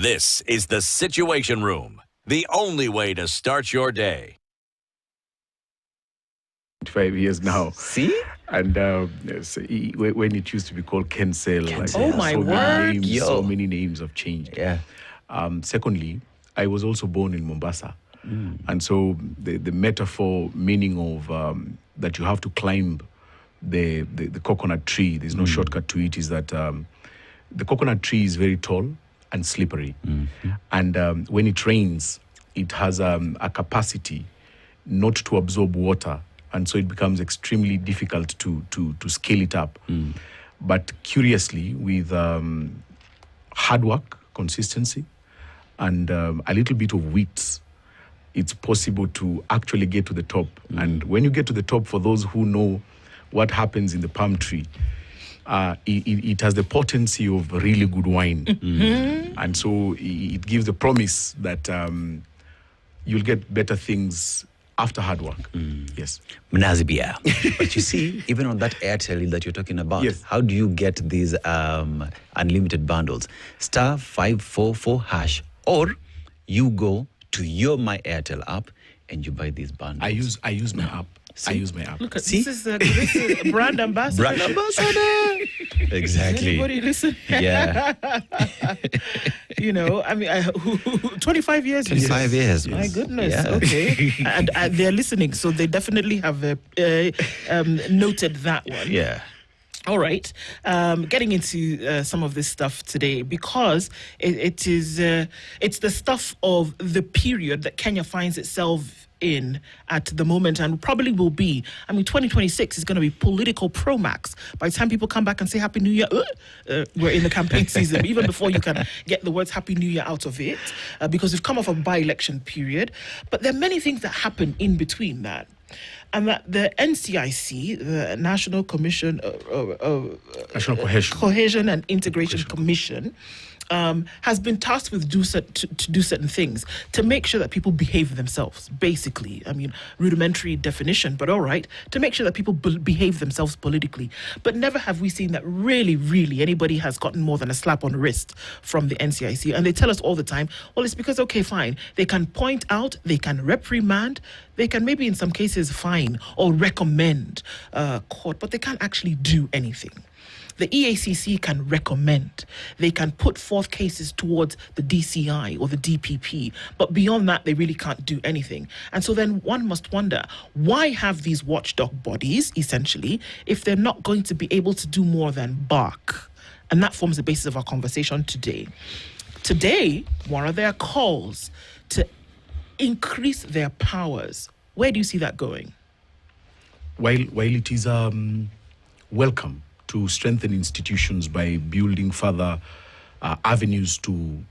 This is the Situation Room, the only way to start your day. 5 years now. See? And when it used to be called Kensel, Oh my word! So many names have changed. Yeah. Secondly, I was also born in Mombasa. And so the metaphor meaning of that you have to climb the coconut tree, there's no shortcut to it, is that the coconut tree is very tall and slippery. And when it rains, it has a capacity not to absorb water. And so it becomes extremely difficult to scale it up. But curiously, with hard work, consistency, and a little bit of wit, it's possible to actually get to the top. And when you get to the top, for those who know what happens in the palm tree, it has the potency of really good wine. And so it gives the promise that you'll get better things after hard work. Yes. Mnazi beer. But you see, even on that Airtel that you're talking about, Yes. how do you get these unlimited bundles? *544#, or you go to your My Airtel app and you buy these bundles. I use my app. See? I use my app. Look at See? this is a brand ambassador. Brand ambassador. Exactly. Anybody listen? Yeah. You know, I mean, 25 years. 25 years. My goodness. Yeah. Okay. and they're listening, so they definitely have noted that one. Yeah. All right. Getting into some of this stuff today, because it's the stuff of the period that Kenya finds itself in at the moment, and probably will be. I mean, 2026 is going to be political pro-max. By the time people come back and say Happy New Year, we're in the campaign season, even before you can get the words Happy New Year out of it, because we've come off a by-election period. But there are many things that happen in between that. And that the NCIC, the National Commission, National Cohesion and Integration Commission, has been tasked with to do certain things to make sure that people behave themselves. Basically, I mean, rudimentary definition, but all right, to make sure that people behave themselves politically. But never have we seen that really anybody has gotten more than a slap on the wrist from the NCIC. And they tell us all the time, well, it's because, okay, fine, they can point out, they can reprimand, they can maybe in some cases fine or recommend court, but they can't actually do anything. The EACC can recommend. They can put forth cases towards the DCI or the DPP. But beyond that, they really can't do anything. And so then one must wonder, why have these watchdog bodies, essentially, if they're not going to be able to do more than bark? And that forms the basis of our conversation today. Today, one of their calls to increase their powers. Where do you see that going? While it is welcome to strengthen institutions by building further avenues to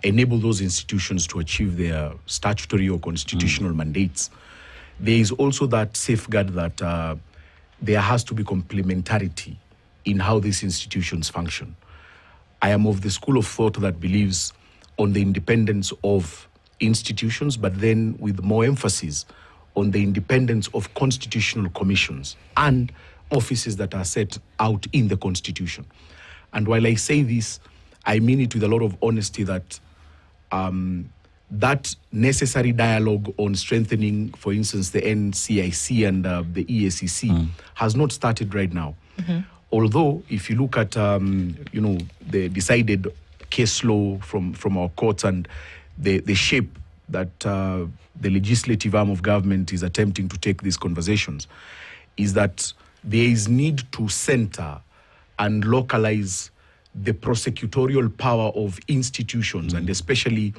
enable those institutions to achieve their statutory or constitutional mandates, there is also that safeguard that there has to be complementarity in how these institutions function. I am of the school of thought that believes on the independence of institutions, but then with more emphasis on the independence of constitutional commissions and offices that are set out in the Constitution. And while I say this, I mean it with a lot of honesty that that necessary dialogue on strengthening, for instance, the NCIC and the EACC has not started right now. Although, if you look at the decided case law from our courts and the shape that the legislative arm of government is attempting to take these conversations, is that there is need to center and localize the prosecutorial power of institutions, and especially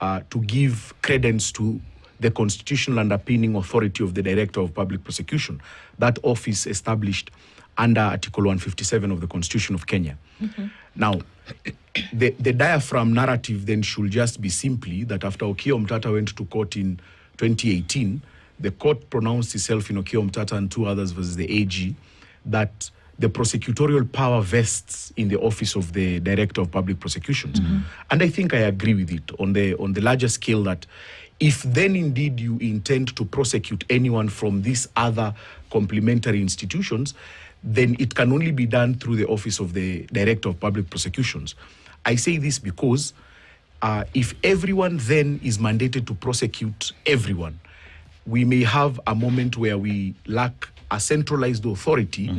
to give credence to the constitutional underpinning authority of the Director of Public Prosecution, that office established under Article 157 of the Constitution of Kenya. Now, the diaphragm narrative then should just be simply that after Okiya Omtata went to court in 2018, the court pronounced itself in Okiya Omtata and two others versus the AG that the prosecutorial power vests in the office of the Director of Public Prosecutions. And I think I agree with it on the larger scale that if then indeed you intend to prosecute anyone from these other complementary institutions, then it can only be done through the office of the Director of Public Prosecutions. I say this because if everyone then is mandated to prosecute everyone, we may have a moment where we lack a centralized authority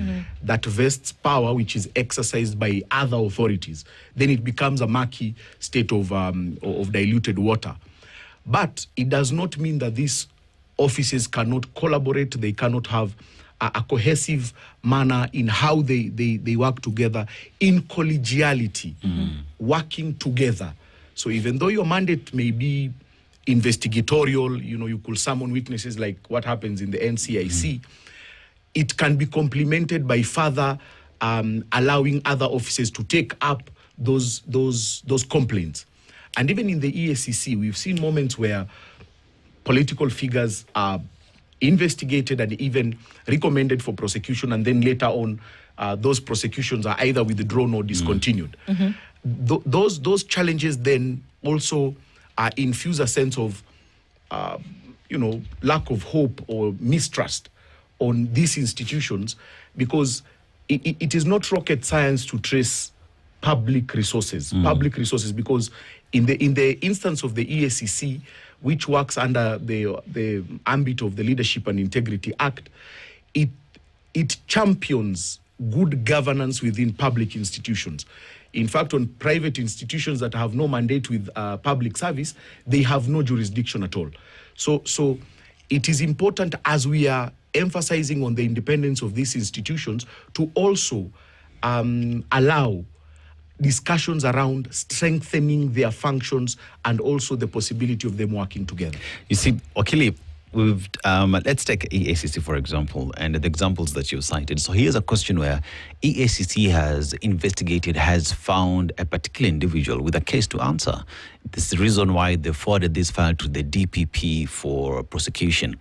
that vests power which is exercised by other authorities. Then it becomes a murky state of diluted water. But it does not mean that these offices cannot collaborate, they cannot have a cohesive manner in how they work together in collegiality, working together. So even though your mandate may be investigatorial, you could summon witnesses like what happens in the NCIC, it can be complemented by further allowing other offices to take up those complaints. And even in the EACC, we've seen moments where political figures are investigated and even recommended for prosecution, and then later on, those prosecutions are either withdrawn or discontinued. Those challenges then also infuse a sense of, lack of hope or mistrust on these institutions, because it is not rocket science to trace public resources, because in the instance of the EACC, which works under the ambit of the Leadership and Integrity Act, it champions good governance within public institutions. In fact, on private institutions that have no mandate with public service, they have no jurisdiction at all. So it is important, as we are emphasizing on the independence of these institutions, to also allow discussions around strengthening their functions and also the possibility of them working together. You see, Wakili, let's take EACC, for example, and the examples that you cited. So here's a question where EACC has investigated, has found a particular individual with a case to answer. This is the reason why they forwarded this file to the DPP for prosecution.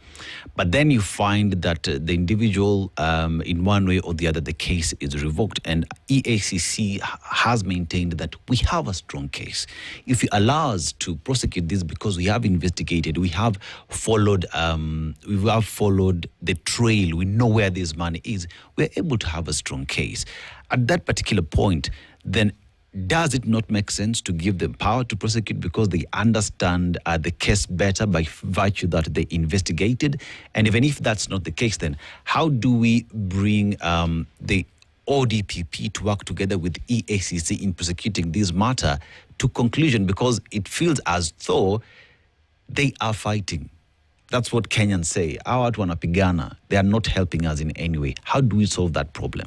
But then you find that the individual, in one way or the other, the case is revoked. And EACC has maintained that we have a strong case. If you allow us to prosecute this because we have investigated, we have followed the trail, we know where this money is, we're able to have a strong case. At that particular point, then does it not make sense to give them power to prosecute because they understand the case better by virtue that they investigated? And even if that's not the case, then how do we bring the ODPP to work together with EACC in prosecuting this matter to conclusion? Because it feels as though they are fighting. That's what Kenyans say. Hawa watu wanapigana. They are not helping us in any way. How do we solve that problem?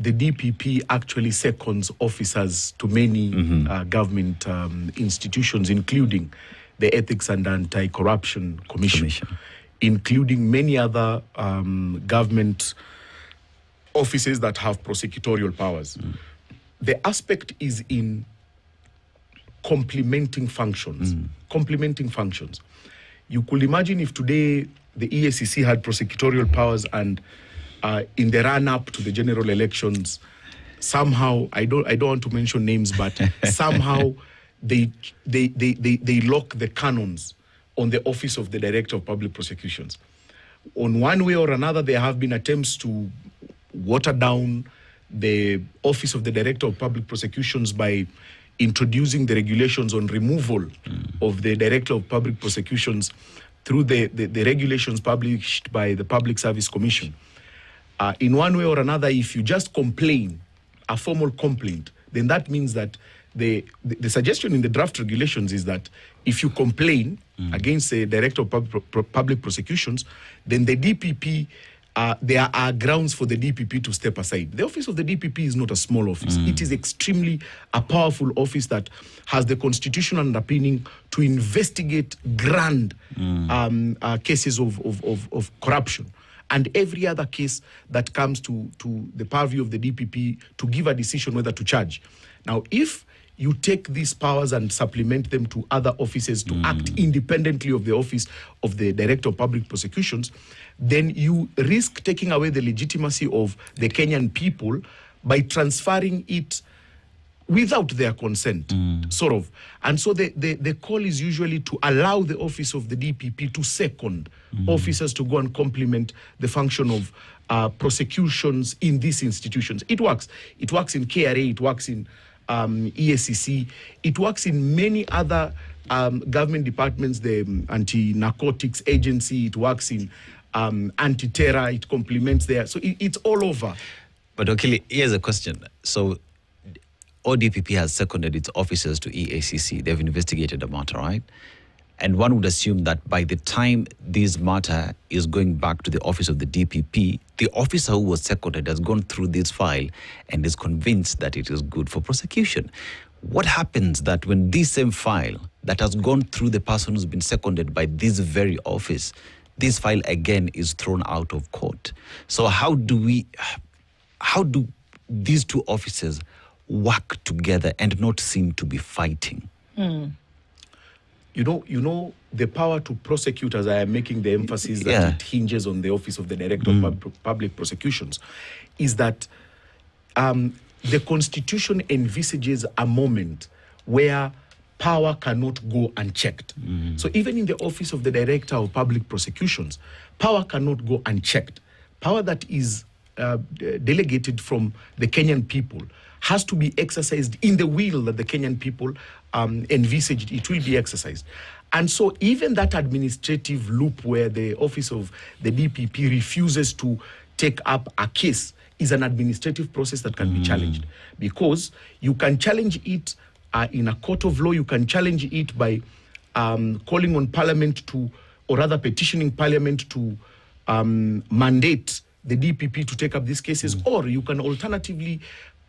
The DPP actually seconds officers to many government institutions, including the Ethics and Anti-Corruption Commission, including many other government offices that have prosecutorial powers. The aspect is in complementing functions. You could imagine if today the EACC had prosecutorial powers and in the run-up to the general elections, somehow, I don't want to mention names, but somehow they lock the canons on the office of the Director of Public Prosecutions. On one way or another, there have been attempts to water down the office of the Director of Public Prosecutions by introducing the regulations on removal of the Director of Public Prosecutions through the regulations published by the Public Service Commission. In one way or another, if you just complain, a formal complaint, then that means that the suggestion in the draft regulations is that if you complain against the Director of Public Prosecutions, then the DPP, there are grounds for the DPP to step aside. The office of the DPP is not a small office. It is extremely a powerful office that has the constitutional underpinning to investigate grand cases of corruption, and every other case that comes to the purview of the DPP to give a decision whether to charge. Now, if you take these powers and supplement them to other offices to act independently of the office of the Director of Public Prosecutions, then you risk taking away the legitimacy of the Kenyan people by transferring it without their consent, sort of. And so the call is usually to allow the office of the DPP to second officers to go and complement the function of prosecutions in these institutions. It works. It works in KRA, it works in EACC, it works in many other government departments, the anti-narcotics agency, it works in anti-terror, it complements there. So it's all over. But okay, here's a question. So ODPP has seconded its officers to EACC. They've investigated the matter, right? And one would assume that by the time this matter is going back to the office of the DPP, the officer who was seconded has gone through this file and is convinced that it is good for prosecution. What happens that when this same file that has gone through the person who's been seconded by this very office, this file again is thrown out of court? So how do these two officers work together and not seem to be fighting? You know, the power to prosecute, as I am making the emphasis that it hinges on the Office of the Director of Public Prosecutions, is that the Constitution envisages a moment where power cannot go unchecked. So even in the Office of the Director of Public Prosecutions, power cannot go unchecked. Power that is delegated from the Kenyan people has to be exercised in the will that the Kenyan people envisaged it will be exercised. And so even that administrative loop where the office of the DPP refuses to take up a case is an administrative process that can be challenged, because you can challenge it in a court of law. You can challenge it by calling on Parliament to, or rather petitioning Parliament to mandate the DPP to take up these cases, or you can alternatively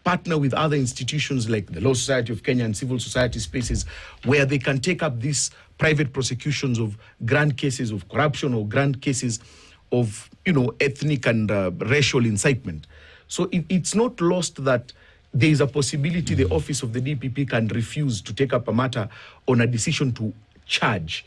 partner with other institutions like the Law Society of Kenya and civil society spaces where they can take up these private prosecutions of grand cases of corruption or grand cases of, ethnic and racial incitement. So it's not lost that there is a possibility the office of the DPP can refuse to take up a matter on a decision to charge.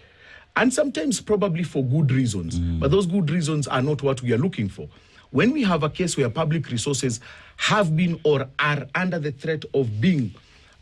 And sometimes probably for good reasons, but those good reasons are not what we are looking for. When we have a case where public resources have been or are under the threat of being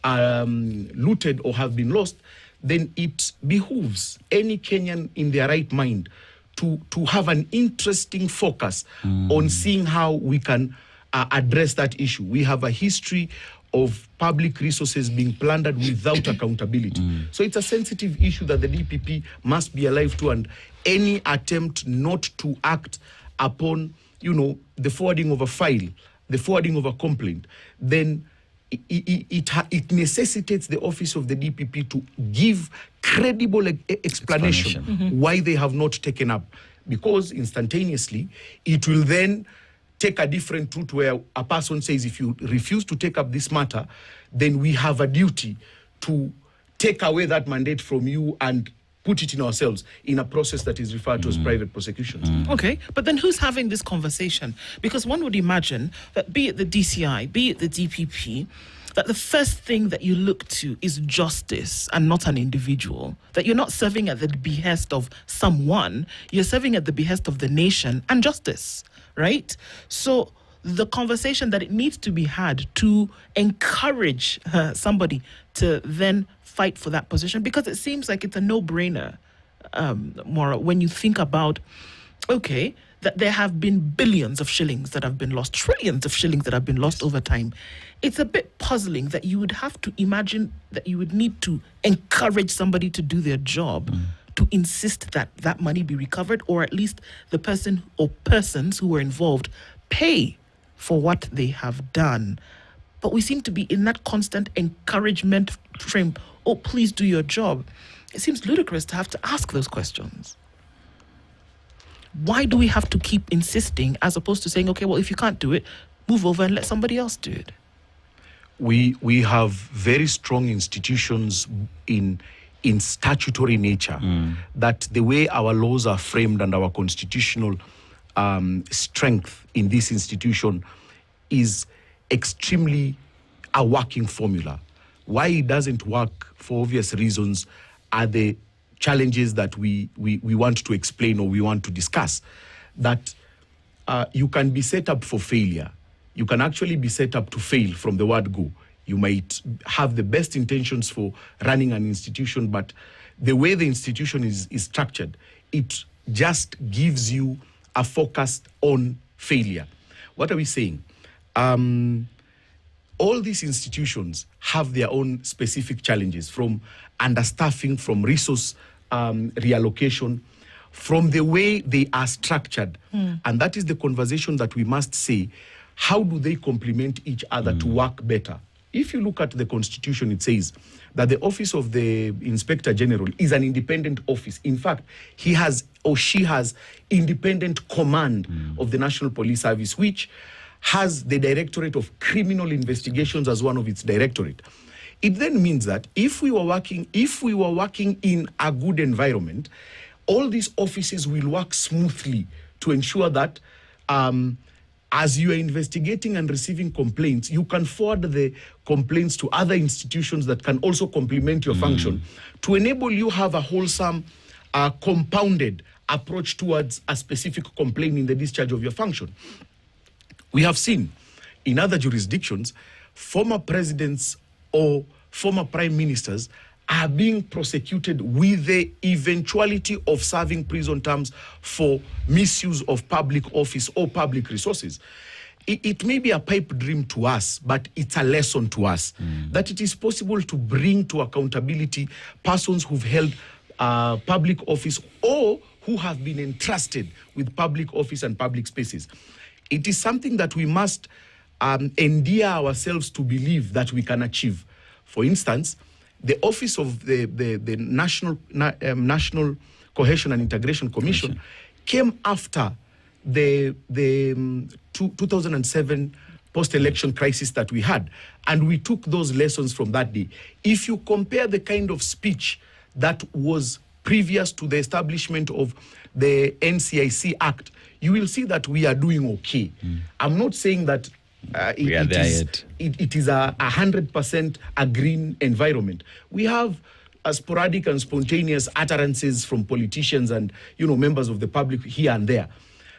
looted or have been lost, then it behooves any Kenyan in their right mind to have an interesting focus on seeing how we can address that issue. We have a history of public resources being plundered without accountability. So it's a sensitive issue that the DPP must be alive to, and any attempt not to act upon the forwarding of a file, the forwarding of a complaint, then it necessitates the office of the DPP to give credible explanation why they have not taken up, because instantaneously it will then take a different route where a person says, if you refuse to take up this matter, then we have a duty to take away that mandate from you and put it in ourselves in a process that is referred to as private prosecutions. Okay, but then who's having this conversation? Because one would imagine that be it the DCI, be it the DPP, that the first thing that you look to is justice and not an individual. That you're not serving at the behest of someone, you're serving at the behest of the nation and justice, right? So the conversation that it needs to be had to encourage somebody to then fight for that position, because it seems like it's a no-brainer, Maura, when you think about, okay, that there have been billions of shillings that have been lost, trillions of shillings that have been lost over time. It's a bit puzzling that you would have to imagine that you would need to encourage somebody to do their job to insist that that money be recovered, or at least the person or persons who were involved pay for what they have done. But we seem to be in that constant encouragement frame. Oh, please do your job. It seems ludicrous to have to ask those questions. Why do we have to keep insisting as opposed to saying, okay, well, if you can't do it, move over and let somebody else do it? We have very strong institutions in statutory nature, that the way our laws are framed and our constitutional strength in this institution is extremely a working formula. Why it doesn't work, for obvious reasons, are the challenges that we want to explain or we want to discuss. That you can be set up for failure. You can actually be set up to fail from the word go. You might have the best intentions for running an institution, but the way the institution is structured, it just gives you a focus on failure. What are we saying? All these institutions have their own specific challenges, from understaffing, from resource reallocation, from the way they are structured. And that is the conversation that we must say, how do they complement each other to work better? If you look at the Constitution, it says that the office of the Inspector General is an independent office. In fact, he has or she has independent command of the National Police Service, which has the Directorate of Criminal Investigations as one of its directorate. It then means that if we were working in a good environment, all these offices will work smoothly to ensure that as you are investigating and receiving complaints, you can forward the complaints to other institutions that can also complement your function to enable you have a wholesome, compounded approach towards a specific complaint in the discharge of your function. We have seen in other jurisdictions, former presidents or former prime ministers are being prosecuted with the eventuality of serving prison terms for misuse of public office or public resources. It may be a pipe dream to us, but it's a lesson to us that it is possible to bring to accountability persons who've held public office or who have been entrusted with public office and public spaces. It is something that we must endear ourselves to believe that we can achieve. For instance, the office of the National Cohesion and Integration Commission came after the 2007 post-election crisis that we had, and we took those lessons from that day. If you compare the kind of speech that was previous to the establishment of the NCIC Act, you will see that we are doing okay. I'm not saying that it is a 100% a green environment. We have sporadic and spontaneous utterances from politicians and members of the public here and there.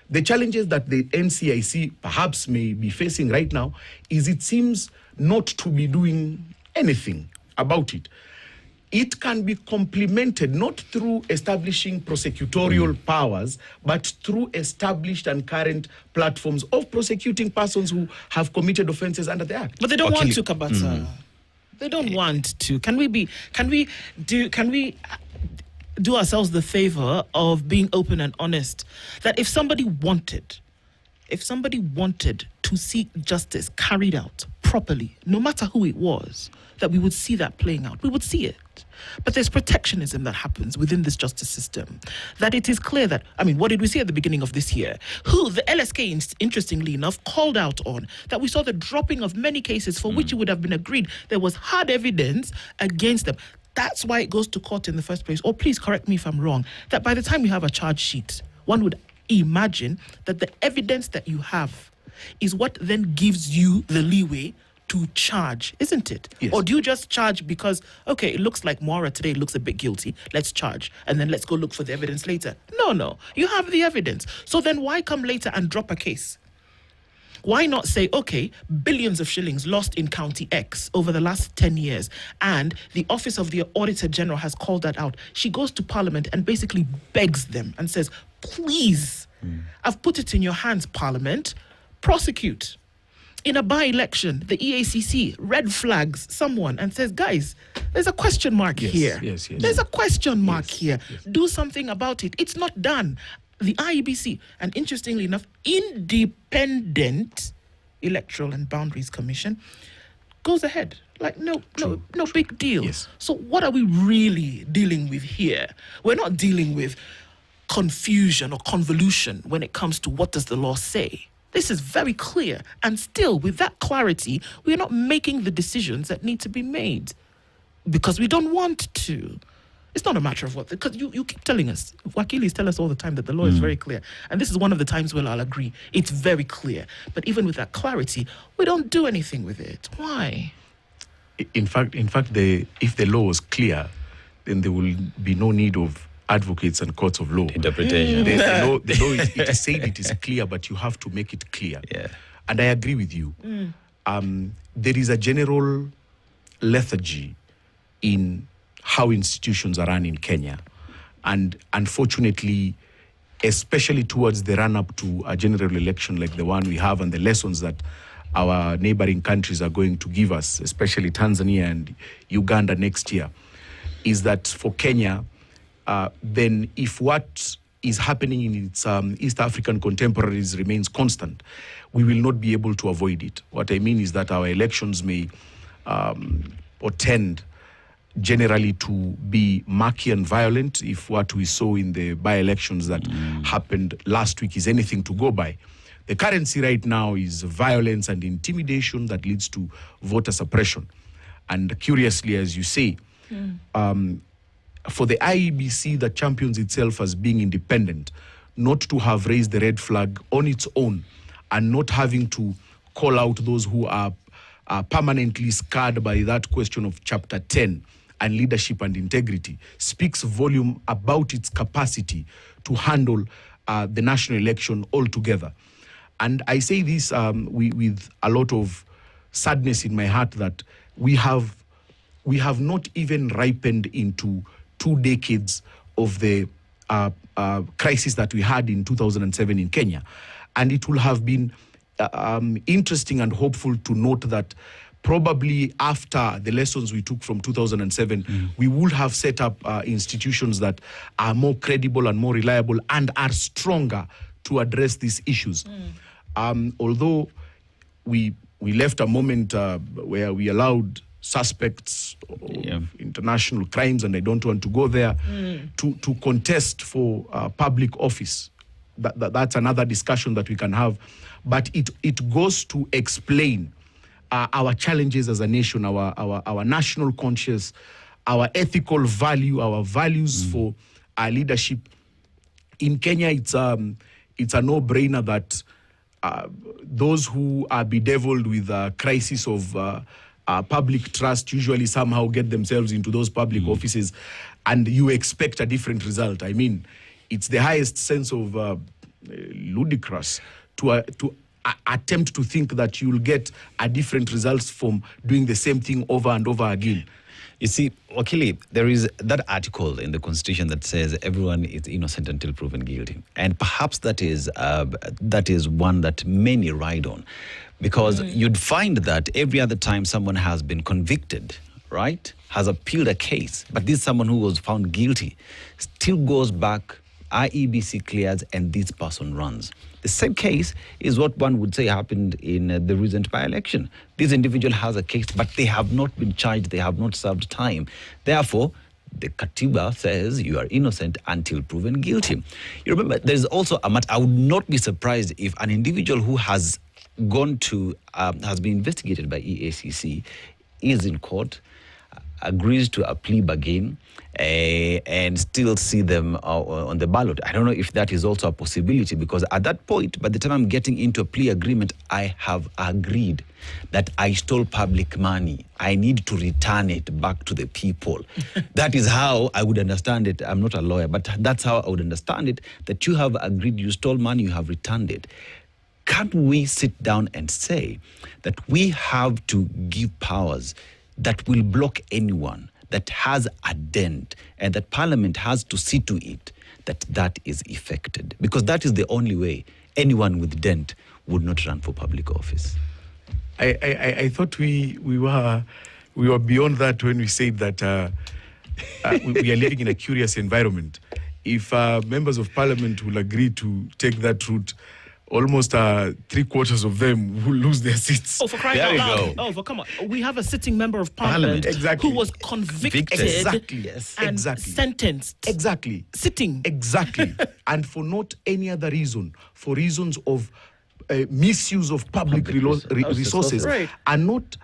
The challenges that the NCIC perhaps may be facing right now is it seems not to be doing anything about it. It can be complemented not through establishing prosecutorial powers, but through established and current platforms of prosecuting persons who have committed offences under the Act. But they don't want to, Kabata. They don't want to. Can we do ourselves the favor of being open and honest that if somebody wanted to see justice carried out properly, no matter who it was, that we would see that playing out. We would see it. But there's protectionism that happens within this justice system. That it is clear that, what did we see at the beginning of this year? Who the LSK, interestingly enough, called out on that we saw the dropping of many cases for which it would have been agreed there was hard evidence against them. That's why it goes to court in the first place. Or please correct me if I'm wrong, that by the time you have a charge sheet, one would imagine that the evidence that you have is what then gives you the leeway to charge, isn't it? Yes. Or do you just charge because, okay, it looks like Moira today looks a bit guilty, let's charge, and then let's go look for the evidence later? No, you have the evidence. So then why come later and drop a case? Why not say, okay, billions of shillings lost in County X over the last 10 years, and the Office of the Auditor General has called that out. She goes to Parliament and basically begs them and says, please, I've put it in your hands, Parliament, prosecute. In a by-election, the EACC red flags someone and says, guys, there's a question mark here. Yes. There's a question mark here. Yes. Do something about it. It's not done. The IEBC, and interestingly enough, Independent Electoral and Boundaries Commission, goes ahead. Like, no big deal. Yes. So what are we really dealing with here? We're not dealing with confusion or convolution when it comes to what does the law say. This is very clear. And still, with that clarity, we're not making the decisions that need to be made because we don't want to. It's not a matter of what, because you keep telling us, Wakilis tell us all the time that the law is very clear. And this is one of the times where I'll agree. It's very clear. But even with that clarity, we don't do anything with it. Why? In fact, if the law was clear, then there will be no need of advocates and courts of law. Interpretation. The law it is said it is clear, but you have to make it clear. Yeah. And I agree with you. There is a general lethargy in how institutions are run in Kenya. And unfortunately, especially towards the run-up to a general election like the one we have, and the lessons that our neighboring countries are going to give us, especially Tanzania and Uganda next year, is that for Kenya, then if what is happening in its East African contemporaries remains constant, we will not be able to avoid it. What I mean is that our elections may or tend generally to be murky and violent if what we saw in the by-elections that happened last week is anything to go by. The currency right now is violence and intimidation that leads to voter suppression. And curiously, as you say, for the IEBC that champions itself as being independent, not to have raised the red flag on its own and not having to call out those who are permanently scarred by that question of Chapter 10 and leadership and integrity speaks volume about its capacity to handle the national election altogether. And I say this with a lot of sadness in my heart that we have not even ripened into 2 decades of the crisis that we had in 2007 in Kenya. And it will have been interesting and hopeful to note that probably after the lessons we took from 2007, we would have set up institutions that are more credible and more reliable and are stronger to address these issues. Although we left a moment where we allowed suspects of international crimes, and I don't want to go there, to contest for public office. That's another discussion that we can have. But it goes to explain our challenges as a nation, our national conscience, our ethical value, our values for our leadership. In Kenya, it's a no-brainer that those who are bedeviled with a crisis of public trust usually somehow get themselves into those public offices, and you expect a different result. I mean, it's the highest sense of ludicrous to attempt to think that you'll get a different results from doing the same thing over and over again. You see, Wakili, there is that article in the Constitution that says everyone is innocent until proven guilty. And perhaps that is one that many ride on. Because you'd find that every other time someone has been convicted, right, has appealed a case, but this is someone who was found guilty, still goes back, IEBC clears, and this person runs. The same case is what one would say happened in the recent by-election. This individual has a case, but they have not been charged, they have not served time. Therefore, the Katiba says you are innocent until proven guilty. You remember, there's also a matter. I would not be surprised if an individual who has gone to, has been investigated by EACC, is in court, agrees to a plea bargain, and still see them on the ballot. I don't know if that is also a possibility, because at that point, by the time I'm getting into a plea agreement, I have agreed that I stole public money. I need to return it back to the people. That is how I would understand it. I'm not a lawyer, but that's how I would understand it, that you have agreed, you stole money, you have returned it. Can't we sit down and say that we have to give powers that will block anyone that has a dent, and that Parliament has to see to it that is effected? Because that is the only way anyone with dent would not run for public office. I thought we were beyond that when we said that we are living in a curious environment. If members of Parliament will agree to take that route, almost 3/4 of them will lose their seats. Oh, for crying out loud. Oh, for come on. We have a sitting member of Parliament exactly. who was convicted and sentenced. Exactly. Sitting. Exactly. And for not any other reason, for reasons of misuse of public resources, right. And not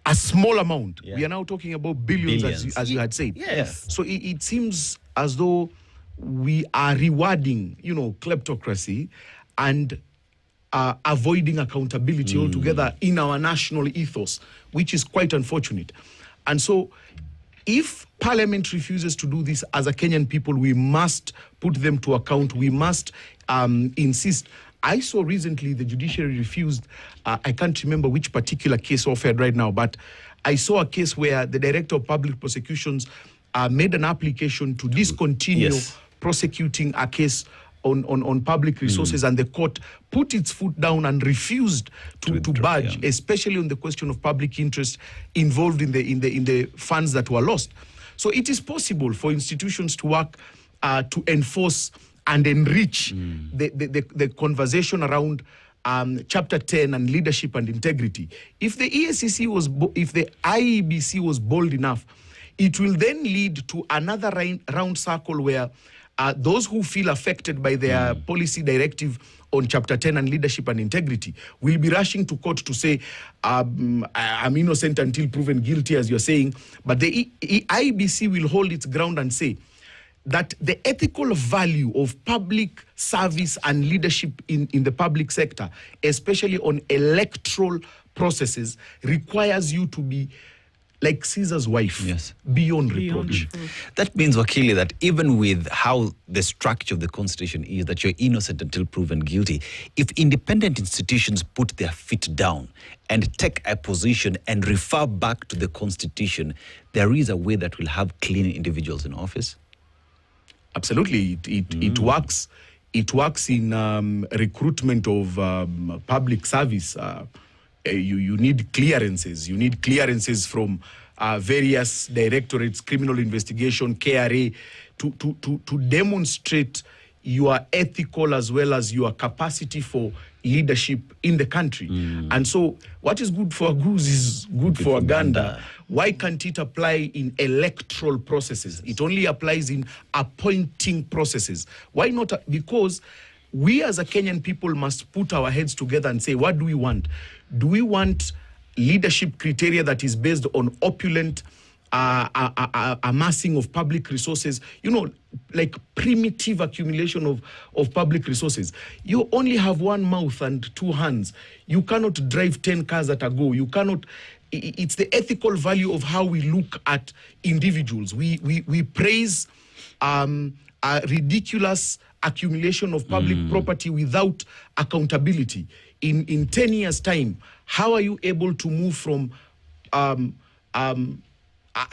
a small amount. Yeah. We are now talking about billions. As you had said. Yes. So it seems as though we are rewarding, kleptocracy and avoiding accountability altogether in our national ethos, which is quite unfortunate. And so if Parliament refuses to do this, as a Kenyan people, we must put them to account. We must insist. I saw recently the judiciary refused, I can't remember which particular case offered right now, but I saw a case where the Director of Public Prosecutions made an application to discontinue prosecuting a case on public resources, and the court put its foot down and refused to budge, especially on the question of public interest involved in the funds that were lost. So it is possible for institutions to work to enforce and enrich the conversation around Chapter 10 and leadership and integrity. If the if the IEBC was bold enough, it will then lead to another round circle where those who feel affected by their policy directive on Chapter 10 and leadership and integrity will be rushing to court to say, I'm innocent until proven guilty, as you're saying. But the IEBC will hold its ground and say that the ethical value of public service and leadership in the public sector, especially on electoral processes, requires you to be like Caesar's wife, beyond reproach. That means, Wakili, that even with how the structure of the Constitution is, that you're innocent until proven guilty, if independent institutions put their feet down and take a position and refer back to the Constitution, there is a way that will have clean individuals in office? Absolutely. It works. It works in recruitment of public service. You need clearances. You need clearances from various directorates, criminal investigation, KRA, to demonstrate your ethical as well as your capacity for leadership in the country. And so what is good for a goose is good for a gander. Why can't it apply in electoral processes? It only applies in appointing processes. Why not? Because we as a Kenyan people must put our heads together and say, what do we want? Do we want leadership criteria that is based on opulent amassing of public resources, like primitive accumulation of public resources? You only have one mouth and two hands. You cannot drive 10 cars at a go. You cannot. It's the ethical value of how we look at individuals. We praise a ridiculous accumulation of public property without accountability. In 10 years' time, how are you able to move from a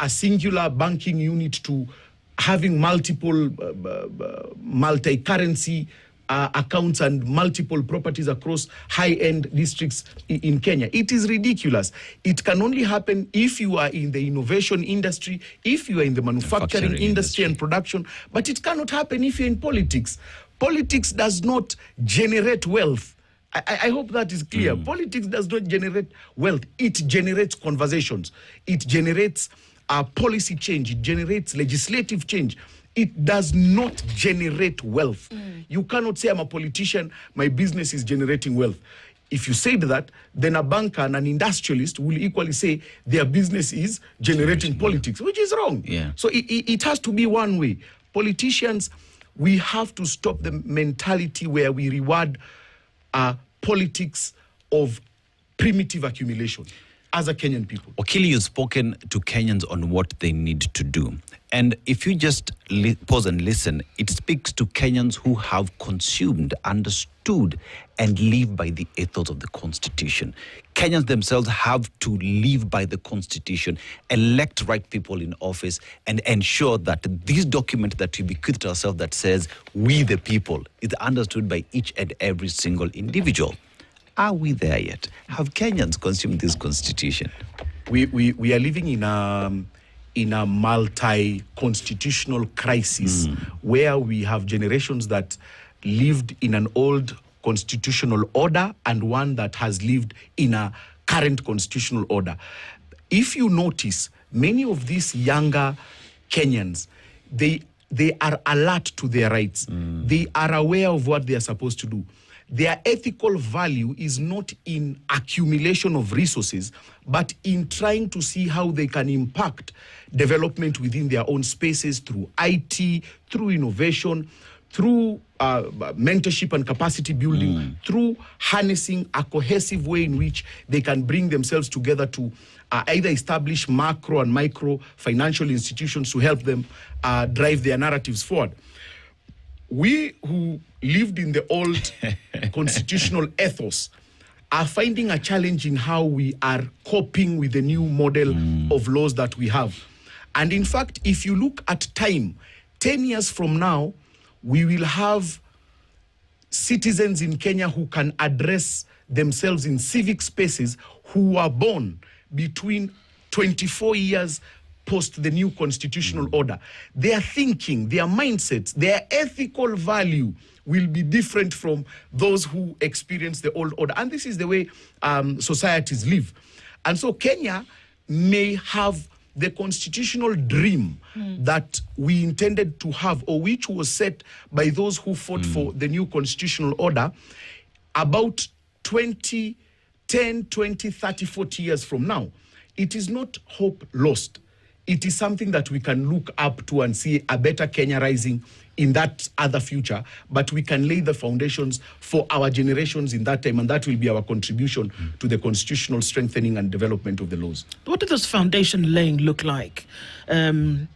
singular banking unit to having multiple multi-currency accounts and multiple properties across high-end districts in Kenya? It is ridiculous. It can only happen if you are in the innovation industry, if you are in the manufacturing industry and production, but it cannot happen if you're in politics. Politics does not generate wealth. I hope that is clear. Politics does not generate wealth. It generates conversations. It generates policy change. It generates legislative change. It does not generate wealth. You cannot say, I'm a politician, my business is generating wealth. If you said that, then a banker and an industrialist will equally say their business is generating politics, which is wrong. So it has to be one way. Politicians, we have to stop the mentality where we reward politics of primitive accumulation as a Kenyan people. Okili, you've spoken to Kenyans on what they need to do. And if you just pause and listen, it speaks to Kenyans who have consumed, understood, and live by the ethos of the Constitution. Kenyans themselves have to live by the Constitution, elect right people in office, and ensure that this document that we bequeathed ourselves that says, we the people, is understood by each and every single individual. Are we there yet? Have Kenyans consumed this Constitution? We are living in a multi-constitutional crisis where we have generations that lived in an old constitutional order and one that has lived in a current constitutional order. If you notice, many of these younger Kenyans, they are alert to their rights. They are aware of what they are supposed to do. Their ethical value is not in accumulation of resources, but in trying to see how they can impact development within their own spaces through IT, through innovation, through mentorship and capacity building, through harnessing a cohesive way in which they can bring themselves together to either establish macro and micro financial institutions to help them drive their narratives forward. We who lived in the old constitutional ethos are finding a challenge in how we are coping with the new model of laws that we have. And in fact, if you look at time, 10 years from now, we will have citizens in Kenya who can address themselves in civic spaces who were born between 24 years post the new constitutional order. Their thinking, their mindsets, their ethical value will be different from those who experience the old order. And this is the way societies live. And so Kenya may have the constitutional dream that we intended to have, or which was set by those who fought for the new constitutional order about 20, 10, 20, 30, 40 years from now. It is not hope lost. It is something that we can look up to and see a better Kenya rising in that other future, but we can lay the foundations for our generations in that time, and that will be our contribution to the constitutional strengthening and development of the laws. What does this foundation laying look like? That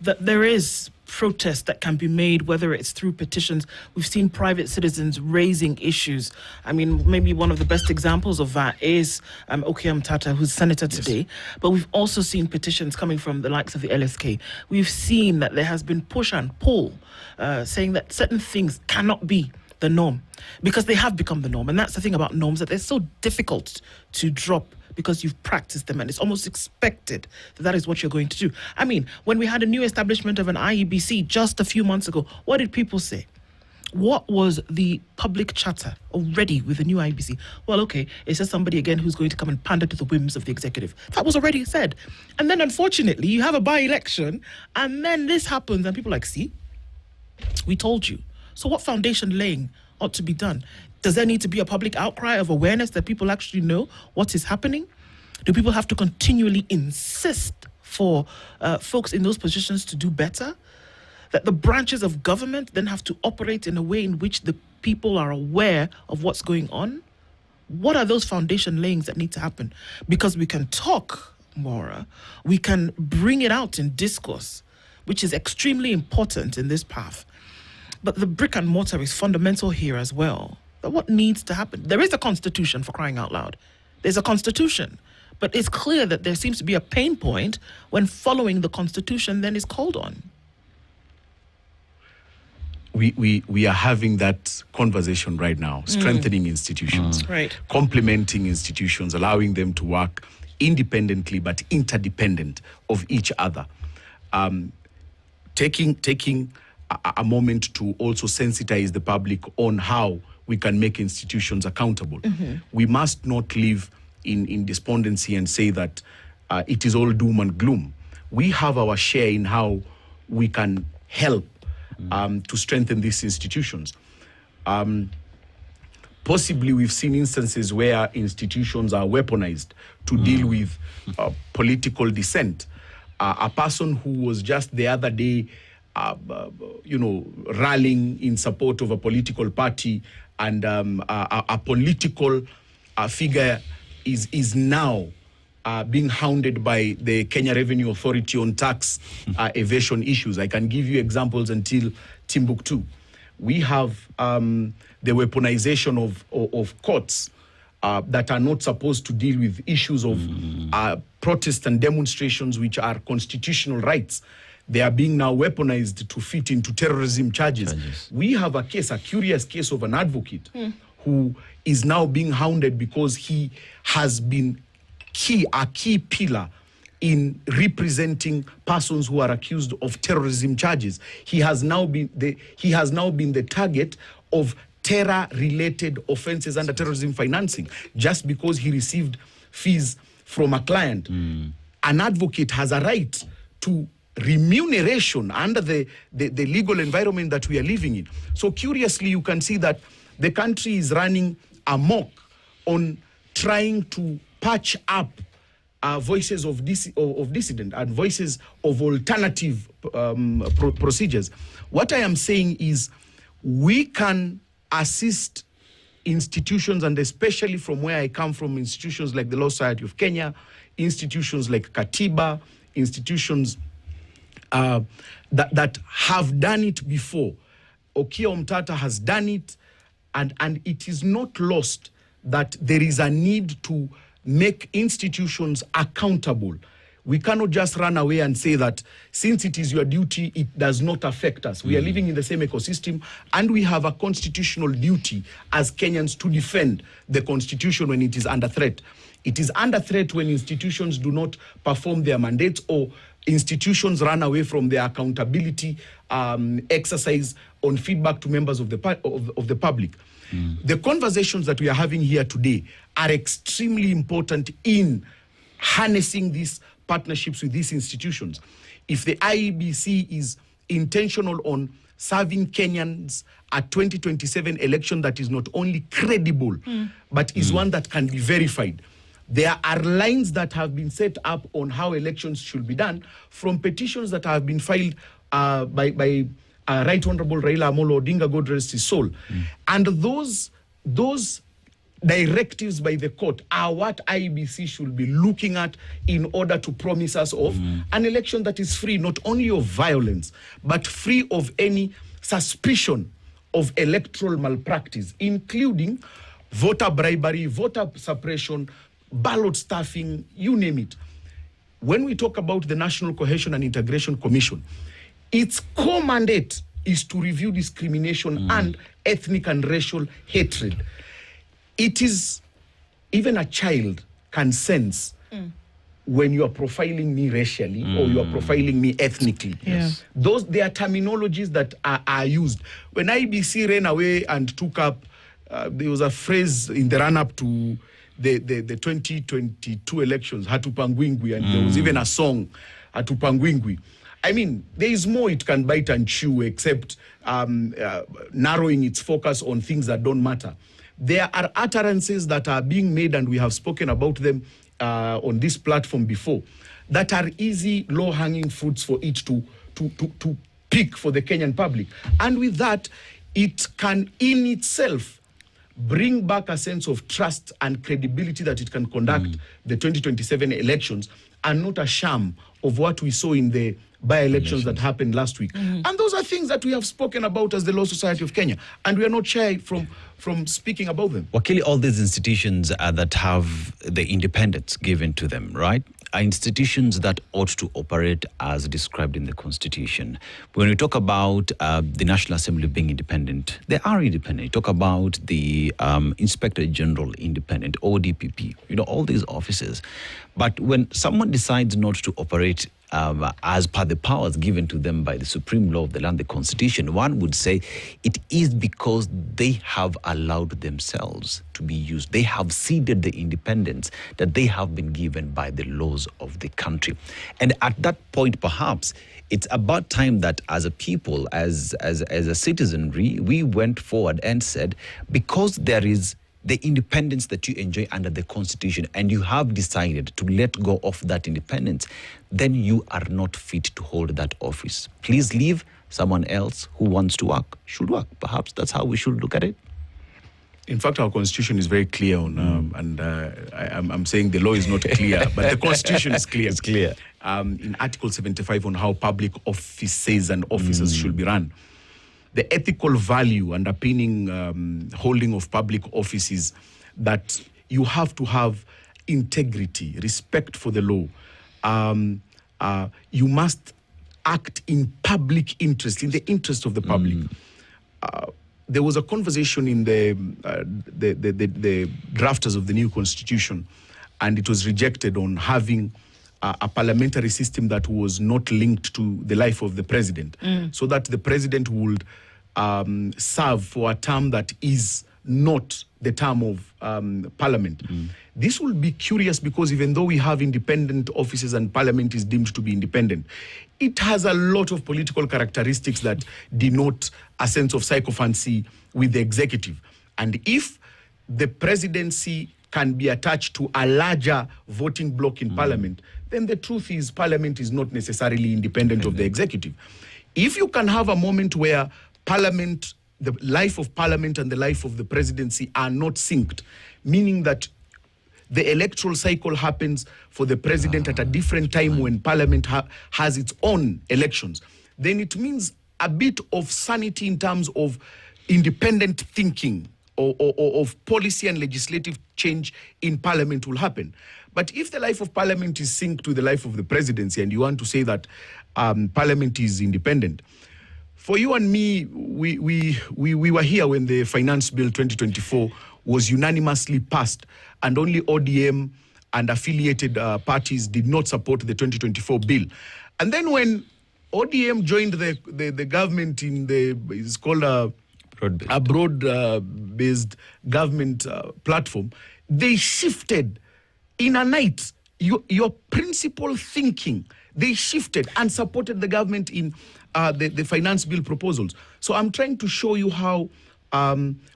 there is protest that can be made, whether it's through petitions. We've seen private citizens raising issues. I mean, maybe one of the best examples of that is Okiya Mtata, who's senator today. But we've also seen petitions coming from the likes of the LSK. We've seen that there has been push and pull, saying that certain things cannot be the norm because they have become the norm. And that's the thing about norms, that they're so difficult to drop because you've practiced them, and it's almost expected that that is what you're going to do. I mean, when we had a new establishment of an IEBC just a few months ago, what did people say? What was the public chatter already with the new IEBC? Well, okay, it's just somebody again who's going to come and pander to the whims of the executive. That was already said. And then unfortunately, you have a by-election, and then this happens, and people are like, see, we told you. So what foundation laying ought to be done? Does there need to be a public outcry of awareness that people actually know what is happening? Do people have to continually insist for folks in those positions to do better? That the branches of government then have to operate in a way in which the people are aware of what's going on? What are those foundation layings that need to happen? Because we can talk, Maura, we can bring it out in discourse, which is extremely important in this path. But the brick and mortar is fundamental here as well. But what needs to happen? There is a constitution, for crying out loud. There's a constitution. But it's clear that there seems to be a pain point when following the constitution then is called on. We are having that conversation right now, strengthening institutions, Right. complementing institutions, allowing them to work independently but interdependent of each other. Taking a moment to also sensitize the public on how we can make institutions accountable. We must not live in despondency and say that it is all doom and gloom. We have our share in how we can help to strengthen these institutions. Possibly we've seen instances where institutions are weaponized to deal with political dissent. A person who was just the other day rallying in support of a political party, and a political figure is now being hounded by the Kenya Revenue Authority on tax evasion issues. I can give you examples until Timbuktu. We have the weaponization of courts that are not supposed to deal with issues of protests and demonstrations, which are constitutional rights. They are being now weaponized to fit into terrorism charges. We have a curious case of an advocate who is now being hounded because he has been a key pillar in representing persons who are accused of terrorism charges. He has now been the target of terror-related offenses under terrorism financing just because he received fees from a client. An advocate has a right to remuneration under the legal environment that we are living in. So curiously, you can see that the country is running amok on trying to patch up voices of dissident and voices of alternative procedures. What I am saying is we can assist institutions, and especially from where I come from, institutions like the Law Society of Kenya, institutions like Katiba, institutions that have done it before. Okiya Mtata has done it, and it is not lost that there is a need to make institutions accountable. We cannot just run away and say that since it is your duty, it does not affect us. We are living in the same ecosystem, and we have a constitutional duty as Kenyans to defend the constitution when it is under threat. It is under threat when institutions do not perform their mandates or institutions run away from their accountability exercise on feedback to members of the public. The conversations that we are having here today are extremely important in harnessing these partnerships with these institutions. If the IEBC is intentional on serving Kenyans a 2027 election that is not only credible, but is one that can be verified, there are lines that have been set up on how elections should be done from petitions that have been filed by Right Honorable Raila Amolo Odinga, God rest his soul. And those directives by the court are what IEBC should be looking at in order to promise us of an election that is free not only of violence, but free of any suspicion of electoral malpractice, including voter bribery, voter suppression, ballot stuffing, you name it. When we talk about the National Cohesion and Integration Commission, its core mandate is to review discrimination and ethnic and racial hatred. It is, even a child can sense when you are profiling me racially or you are profiling me ethnically. Yes. There are terminologies that are used. When IBC ran away and took up, there was a phrase in the run-up to the 2022 elections, Hatupangwingwi, and there was even a song, Hatupangwingwi. I mean, there is more it can bite and chew except narrowing its focus on things that don't matter. There are utterances that are being made, and we have spoken about them on this platform before, that are easy, low-hanging fruits for it to pick for the Kenyan public. And with that, it can in itself bring back a sense of trust and credibility that it can conduct the 2027 elections, and not a sham of what we saw in the by-elections that happened last week. And those are things that we have spoken about as the Law Society of Kenya, and we are not shy from speaking about them. Wakili, all these institutions that have the independence given to them, right, are institutions that ought to operate as described in the Constitution. When we talk about the National Assembly being independent, they are independent. You talk about the Inspector General independent, ODPP, all these offices. But when someone decides not to operate as per the powers given to them by the supreme law of the land, the Constitution, one would say it is because they have allowed themselves to be used. They have ceded the independence that they have been given by the laws of the country. And at that point, perhaps, it's about time that as a people, as a citizenry, we went forward and said, because there is the independence that you enjoy under the Constitution, and you have decided to let go of that independence, then you are not fit to hold that office. Please leave. Someone else who wants to work should work. Perhaps that's how we should look at it. In fact, our Constitution is very clear on, I'm saying the law is not clear, but the Constitution is clear. It's clear. In Article 75 on how public offices and officers should be run. The ethical value underpinning holding of public offices, that you have to have integrity, respect for the law. You must act in public interest, in the interest of the public. There was a conversation in the drafters of the new Constitution, and it was rejected on having a parliamentary system that was not linked to the life of the president, so that the president would serve for a term that is not the term of parliament. This will be curious because even though we have independent offices and parliament is deemed to be independent, it has a lot of political characteristics that denote a sense of sycophancy with the executive. And if the presidency can be attached to a larger voting bloc in parliament, then the truth is parliament is not necessarily independent of the executive. If you can have a moment where parliament, the life of parliament and the life of the presidency are not synced, meaning that the electoral cycle happens for the president at a different time when parliament has its own elections, then it means a bit of sanity in terms of independent thinking or of policy and legislative change in parliament will happen. But if the life of parliament is synced to the life of the presidency, and you want to say that parliament is independent, for you and me, we were here when the Finance Bill 2024 was unanimously passed, and only ODM and affiliated parties did not support the 2024 bill. And then when ODM joined the government in it's called a broad-based government platform, they shifted in a night your principal thinking. They shifted and supported the government in the finance bill proposals. So I'm trying to show you how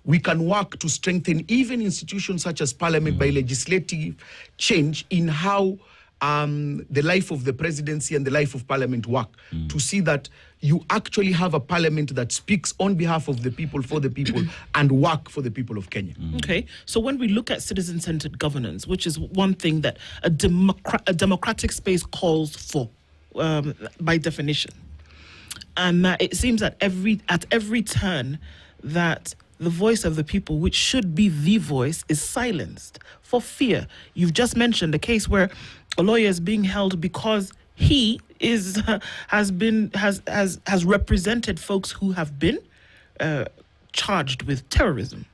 we can work to strengthen even institutions such as parliament by legislative change in how the life of the presidency and the life of parliament work, to see that you actually have a parliament that speaks on behalf of the people, for the people, and work for the people of Kenya. Okay, so when we look at citizen-centered governance, which is one thing that a democratic space calls for by definition, and it seems that at every turn that the voice of the people, which should be the voice, is silenced for fear. You've just mentioned a case where a lawyer is being held because he has represented folks who have been charged with terrorism.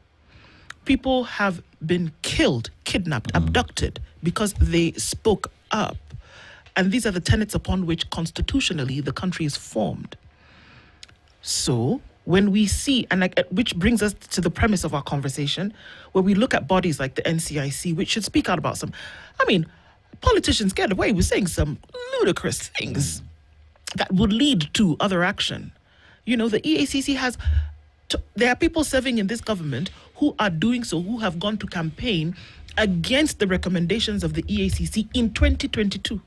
People have been killed, kidnapped, abducted because they spoke up. And these are the tenets upon which constitutionally the country is formed. So when we see, and which brings us to the premise of our conversation, where we look at bodies like the NCIC, which should speak out about some, politicians get away with saying some ludicrous things that would lead to other action. The EACC there are people serving in this government who are doing so, who have gone to campaign against the recommendations of the EACC in 2022,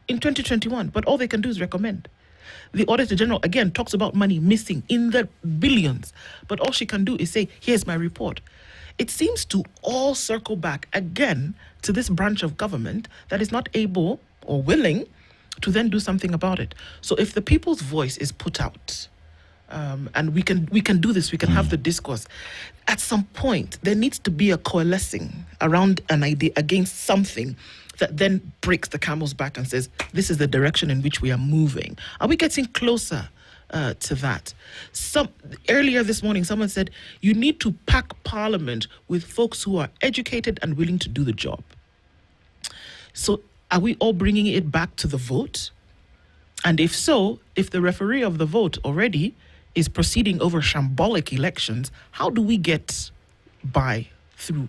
in 2021, but all they can do is recommend. The Auditor General, again, talks about money missing in the billions, but all she can do is say, here's my report. It seems to all circle back again to this branch of government that is not able or willing to then do something about it. So if the people's voice is put out, and we can do this, we can have the discourse, at some point there needs to be a coalescing around an idea against something that then breaks the camel's back and says, this is the direction in which we are moving. Are we getting closer to that? Earlier this morning, someone said, you need to pack Parliament with folks who are educated and willing to do the job. So are we all bringing it back to the vote? And if so, if the referee of the vote already is proceeding over shambolic elections, how do we get through?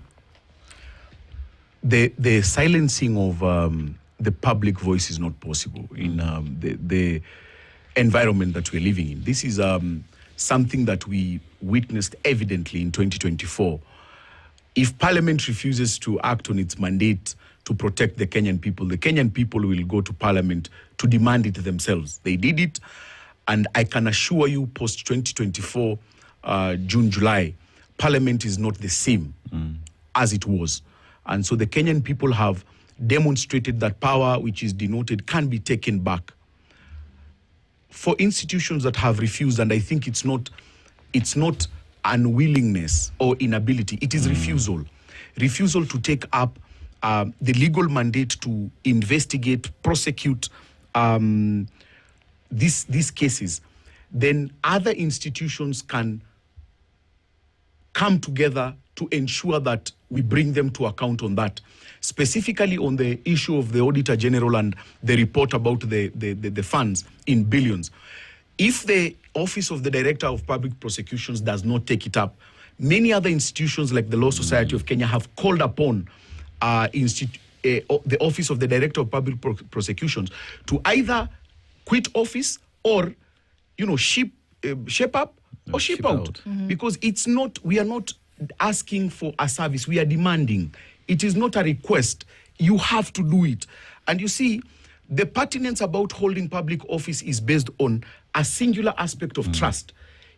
The silencing of the public voice is not possible in the environment that we're living in. This is something that we witnessed evidently in 2024. If Parliament refuses to act on its mandate to protect the Kenyan people will go to Parliament to demand it themselves. They did it, and I can assure you, post-2024, June, July, Parliament is not the same as it was. And so the Kenyan people have demonstrated that power which is denoted can be taken back. For institutions that have refused, and I think it's not unwillingness or inability, it is refusal to take up the legal mandate to investigate, prosecute these cases. Then other institutions can come together to ensure that we bring them to account on that. Specifically on the issue of the Auditor General and the report about the funds in billions. If the Office of the Director of Public Prosecutions does not take it up, many other institutions like the Law Society of Kenya have called upon the Office of the Director of Public Prosecutions to either quit office or, shape up or ship out. Because we are not asking for a service, we are demanding. It is not a request. You have to do it. And you see, the pertinence about holding public office is based on a singular aspect of trust.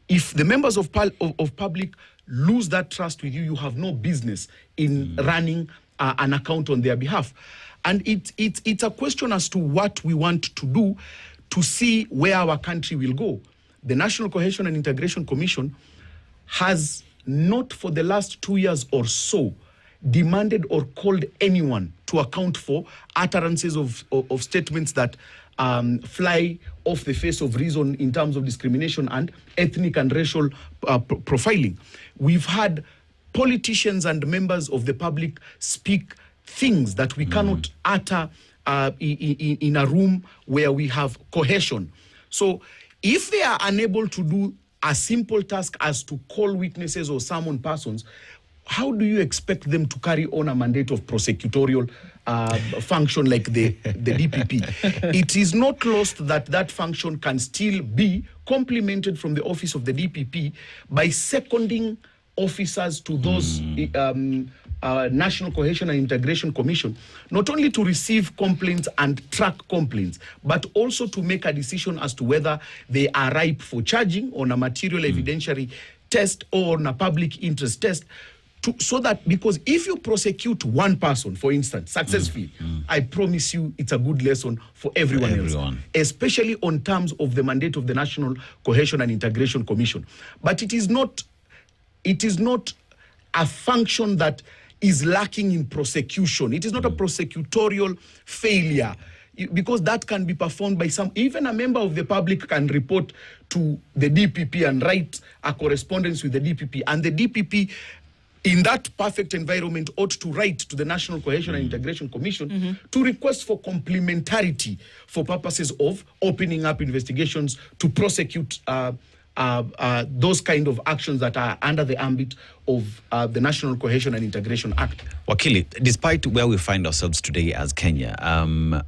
If the members of public lose that trust with you, you have no business in running an account on their behalf. And it's a question as to what we want to do to see where our country will go. The National Cohesion and Integration Commission has not for the last 2 years or so demanded or called anyone to account for utterances of statements that fly off the face of reason in terms of discrimination and ethnic and racial profiling. We've had politicians and members of the public speak things that we cannot utter in a room where we have cohesion. So if they are unable to do a simple task as to call witnesses or summon persons, how do you expect them to carry on a mandate of prosecutorial function like the DPP? It is not lost that that function can still be complemented from the office of the DPP by seconding officers to those National Cohesion and Integration Commission, not only to receive complaints and track complaints, but also to make a decision as to whether they are ripe for charging on a material evidentiary test or on a public interest test. So that, because if you prosecute one person, for instance, successfully, I promise you it's a good lesson for everyone else, especially on terms of the mandate of the National Cohesion and Integration Commission. But it is not a function that is lacking in prosecution. It is not a prosecutorial failure, because that can be performed by some. Even a member of the public can report to the DPP and write a correspondence with the DPP, and the DPP, in that perfect environment, ought to write to the National Cohesion and Integration Commission to request for complementarity for purposes of opening up investigations to prosecute those kind of actions that are under the ambit of the National Cohesion and Integration Act. Wakili, despite where we find ourselves today as Kenya,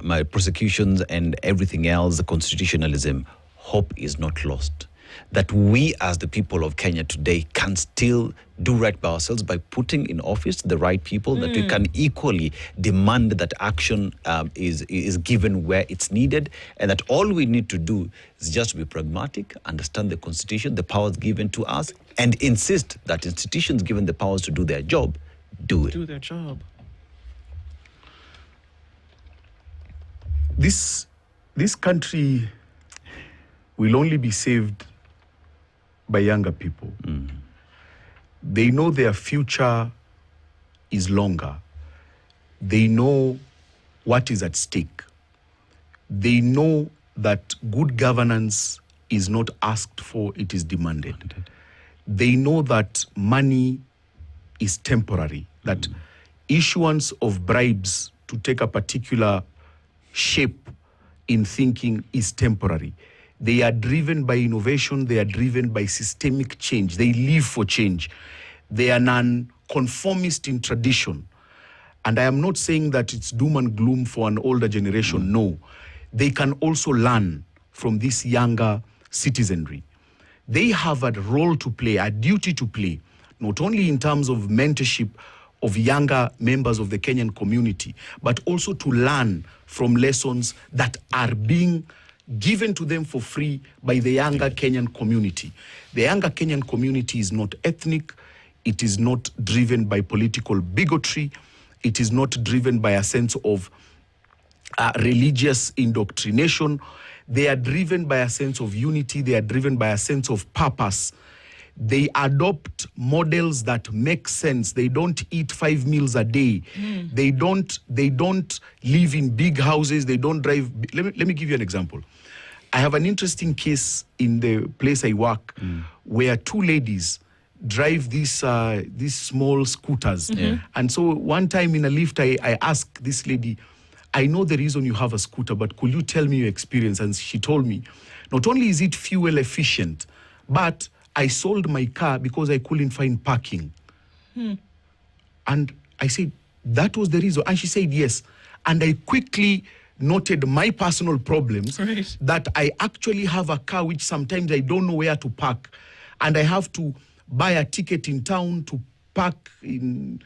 my prosecutions and everything else, the constitutionalism, hope is not lost. That we as the people of Kenya today can still do right by ourselves by putting in office the right people, that we can equally demand that action is given where it's needed, and that all we need to do is just be pragmatic, understand the constitution, the powers given to us, and insist that institutions given the powers to do their job, do it. Do their job. This country will only be saved by younger people. They know their future is longer. They know what is at stake. They know that good governance is not asked for, it is demanded. They know that money is temporary, that issuance of bribes to take a particular shape in thinking is temporary. They are driven by innovation. They are driven by systemic change. They live for change. They are non-conformist in tradition. And I am not saying that it's doom and gloom for an older generation. No. They can also learn from this younger citizenry. They have a role to play, a duty to play, not only in terms of mentorship of younger members of the Kenyan community, but also to learn from lessons that are being given to them for free by the younger Kenyan community. The younger Kenyan community is not ethnic. It is not driven by political bigotry. It is not driven by a sense of religious indoctrination. They are driven by a sense of unity. They are driven by a sense of purpose. They adopt models that make sense. They don't eat 5 meals a day. They don't live in big houses. They don't drive. Let me give you an example. I have an interesting case in the place I work where two ladies drive these small scooters. And so one time in a lift, I asked this lady, I know the reason you have a scooter, but could you tell me your experience? And she told me, not only is it fuel efficient, but I sold my car because I couldn't find parking. And I said, that was the reason. And she said, yes. And I quickly noted my personal problems, that I actually have a car which sometimes I don't know where to park. And I have to buy a ticket in town to park in,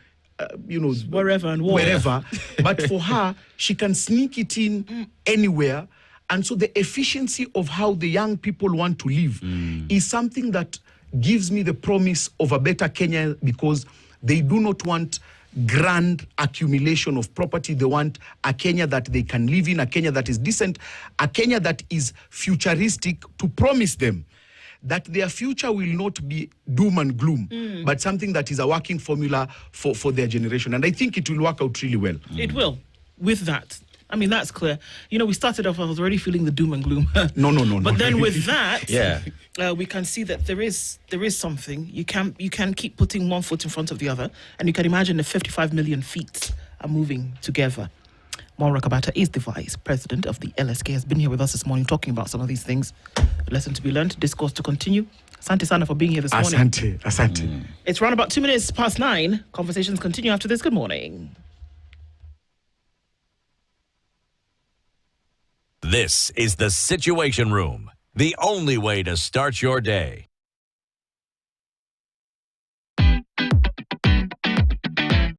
wherever and wherever. But for her, she can sneak it in anywhere. And so the efficiency of how the young people want to live is something that gives me the promise of a better Kenya, because they do not want grand accumulation of property. They want a Kenya that they can live in, a Kenya that is decent, a Kenya that is futuristic, to promise them that their future will not be doom and gloom, but something that is a working formula for their generation. And I think it will work out really well. It will, with that. I mean, that's clear. You know, we started off, I was already feeling the doom and gloom. No. But then with that, Yeah. we can see that there is something. You can keep putting one foot in front of the other, and you can imagine if 55 million feet are moving together. Maura Kabata is the vice president of the LSK, has been here with us this morning talking about some of these things. A lesson to be learned, discourse to continue. Asante Sana for being here this morning. Asante. It's around about 2 minutes past 9. Conversations continue after this. Good morning. This is the Situation Room, the only way to start your day.